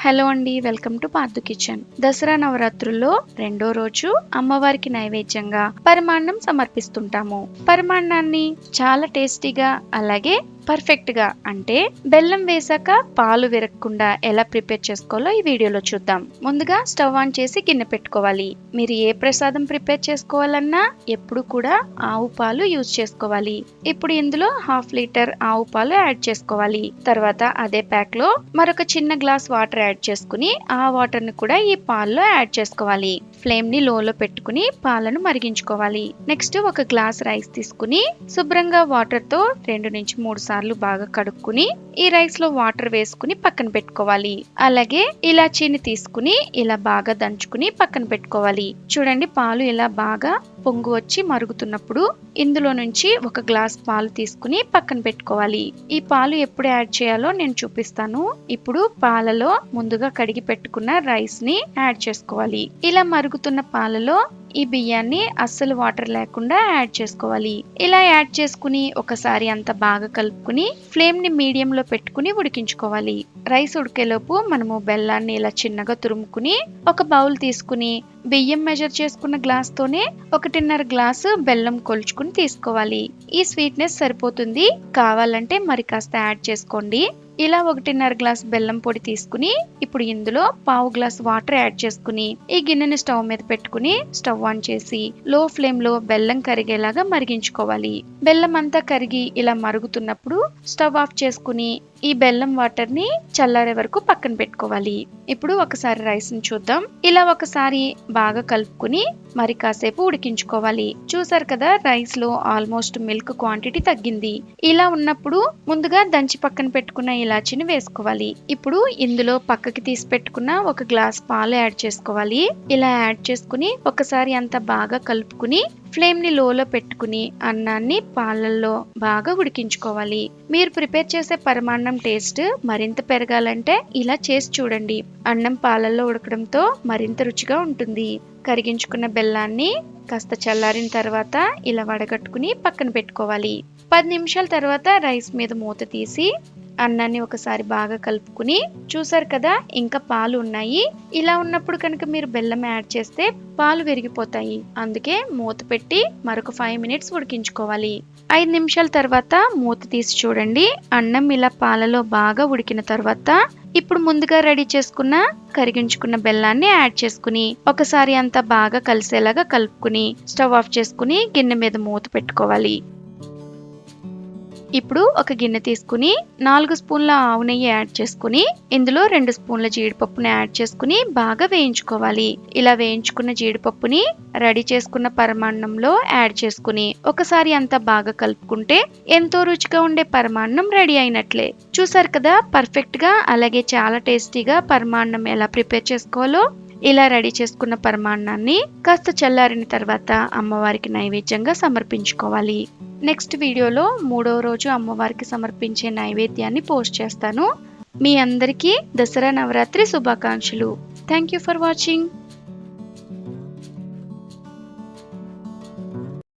Hello అండి, welcome to Partha kitchen. Dasara నవరాత్రుల్లో రెండో రోజు అమ్మవారికి నైవేద్యంగా పరమాన్నం సమర్పిస్తుంటాము. పరమాన్నాన్ని చాలా టేస్టీగా అలాగే పర్ఫెక్ట్ గా అంటే బెల్లం వేసాక పాలు విరగకుండా ఎలా ప్రిపేర్ చేసుకోవాలో ఈ వీడియోలో చూద్దాం. ముందుగా స్టవ్ ఆన్ చేసి గిన్నె పెట్టుకోవాలి. మీరు ఏ ప్రసాదం ప్రిపేర్ చేసుకోవాలన్నా ఎప్పుడు కూడా ఆవు పాలు యూజ్ చేసుకోవాలి. ఇప్పుడు ఇందులో 1/2 లీటర్ ఆవు పాలు యాడ్ చేసుకోవాలి. తర్వాత అదే ప్యాక్ లో మరొక చిన్న గ్లాస్ వాటర్ యాడ్ చేసుకుని ఆ వాటర్ ని కూడా ఈ పాల్లో యాడ్ చేసుకోవాలి. ఫ్లేమ్ ని లోలో పెట్టుకుని పాలను మరిగించుకోవాలి. నెక్స్ట్ ఒక గ్లాస్ రైస్ తీసుకుని శుభ్రంగా వాటర్ తో 2 నుంచి 3 సార్లు బాగా కడుక్కుని ఈ రైస్ లో వాటర్ వేసుకుని పక్కన పెట్టుకోవాలి. అలాగే ఇలాచీని తీసుకుని ఇలా బాగా దంచుకుని పక్కన పెట్టుకోవాలి. చూడండి, పాలు ఇలా బాగా పొంగు వచ్చి మరుగుతున్నప్పుడు ఇందులో నుంచి ఒక గ్లాస్ పాలు తీసుకుని పక్కన పెట్టుకోవాలి. ఈ పాలు ఎప్పుడు యాడ్ చేయాలో నేను చూపిస్తాను. ఇప్పుడు పాలలో ముందుగా కడిగి పెట్టుకున్న రైస్ ని యాడ్ చేసుకోవాలి. ఇలా మరుగుతున్న పాలలో ఈ బియ్యాన్ని అస్సలు వాటర్ లేకుండా యాడ్ చేసుకోవాలి. ఇలా యాడ్ చేసుకుని ఒకసారి అంతా బాగా కలుపుకుని ఫ్లేమ్ ని మీడియం లో పెట్టుకుని ఉడికించుకోవాలి. రైస్ ఉడికేలోపు మనము బెల్లాన్ని ఇలా చిన్నగా తురుముకుని ఒక బౌల్ తీసుకుని బియ్యం మెజర్ చేసుకున్న గ్లాస్ తోనే 1.5 గ్లాసు బెల్లం కొలుచుకుని తీసుకోవాలి. ఈ స్వీట్నెస్ సరిపోతుంది, కావాలంటే మరి కాస్త యాడ్ చేసుకోండి. ఇలా 1.5 గ్లాస్ బెల్లం పొడి తీసుకుని ఇప్పుడు ఇందులో 1/2 గ్లాస్ వాటర్ యాడ్ చేసుకుని ఈ గిన్నెని స్టవ్ మీద పెట్టుకుని స్టవ్ ఆన్ చేసి లో ఫ్లేమ్ లో బెల్లం కరిగేలాగా మరిగించుకోవాలి. బెల్లం అంతా కరిగి ఇలా మరుగుతున్నప్పుడు స్టవ్ ఆఫ్ చేసుకుని ఈ బెల్లం వాటర్ ని చల్లారే వరకు పక్కన పెట్టుకోవాలి. ఇప్పుడు ఒకసారి రైస్ ని చూద్దాం. ఇలా ఒకసారి బాగా కలుపుకుని మరి కాసేపు ఉడికించుకోవాలి. చూసారు కదా, రైస్ లో ఆల్మోస్ట్ మిల్క్ క్వాంటిటీ తగ్గింది. ఇలా ఉన్నప్పుడు ముందుగా దంచి పక్కన పెట్టుకున్న ఇలాచీని వేసుకోవాలి. ఇప్పుడు ఇందులో పక్కకి తీసి పెట్టుకున్న ఒక గ్లాస్ పాలు యాడ్ చేసుకోవాలి. ఇలా యాడ్ చేసుకుని ఒకసారి అంతా బాగా కలుపుకుని ఫ్లేమ్ ని లోలో పెట్టుకుని అన్నాన్ని పాలల్లో బాగా ఉడికించుకోవాలి. మీరు ప్రిపేర్ చేసే పరమాన్నం టేస్ట్ మరింత పెరగాలంటే ఇలా చేసి చూడండి. అన్నం పాలల్లో ఉడకడంతో మరింత రుచిగా ఉంటుంది. కరిగించుకున్న బెల్లాన్ని కాస్త చల్లారిన తర్వాత ఇలా వడగట్టుకుని పక్కన పెట్టుకోవాలి. 10 నిమిషాల తర్వాత రైస్ మీద మూత తీసి అన్నాన్ని ఒకసారి బాగా కలుపుకుని చూసారు కదా, ఇంకా పాలు ఉన్నాయి. ఇలా ఉన్నప్పుడు కనుక మీరు బెల్లం యాడ్ చేస్తే పాలు విరిగిపోతాయి. అందుకే మూత పెట్టి మరొక 5 మినిట్స్ ఉడికించుకోవాలి. 5 నిమిషాల తర్వాత మూత తీసి చూడండి, అన్నం ఇలా పాలలో బాగా ఉడికిన తర్వాత ఇప్పుడు ముందుగా రెడీ చేసుకున్న కరిగించుకున్న బెల్లాన్ని యాడ్ చేసుకుని ఒకసారి అంతా బాగా కలిసేలాగా కలుపుకుని స్టవ్ ఆఫ్ చేసుకుని గిన్నె మీద మూత పెట్టుకోవాలి. ఇప్పుడు ఒక గిన్నె తీసుకుని 4 స్పూన్ల ఆవు నెయ్యి యాడ్ చేసుకుని ఇందులో 2 స్పూన్ల జీడిపప్పుని యాడ్ చేసుకుని బాగా వేయించుకోవాలి. ఇలా వేయించుకున్న జీడిపప్పుని రెడీ చేసుకున్న పరమాన్నంలో యాడ్ చేసుకుని ఒకసారి అంతా బాగా కలుపుకుంటే ఎంతో రుచిగా ఉండే పరమాన్నం రెడీ అయినట్లే. చూసారు కదా, పర్ఫెక్ట్ గా అలాగే చాలా టేస్టీగా పరమాన్నం ఎలా ప్రిపేర్ చేసుకోవాలో. ఇలా రెడీ చేసుకున్న పరమాన్నాన్ని కాస్త చల్లారిన తర్వాత అమ్మవారికి నైవేద్యంగా సమర్పించుకోవాలి. నెక్స్ట్ వీడియోలో 3వ రోజు అమ్మవారికి సమర్పించే నైవేద్యాన్ని పోస్ట్ చేస్తాను. మీ అందరికీ దసరా నవరాత్రి శుభాకాంక్షలు. Thank you for watching.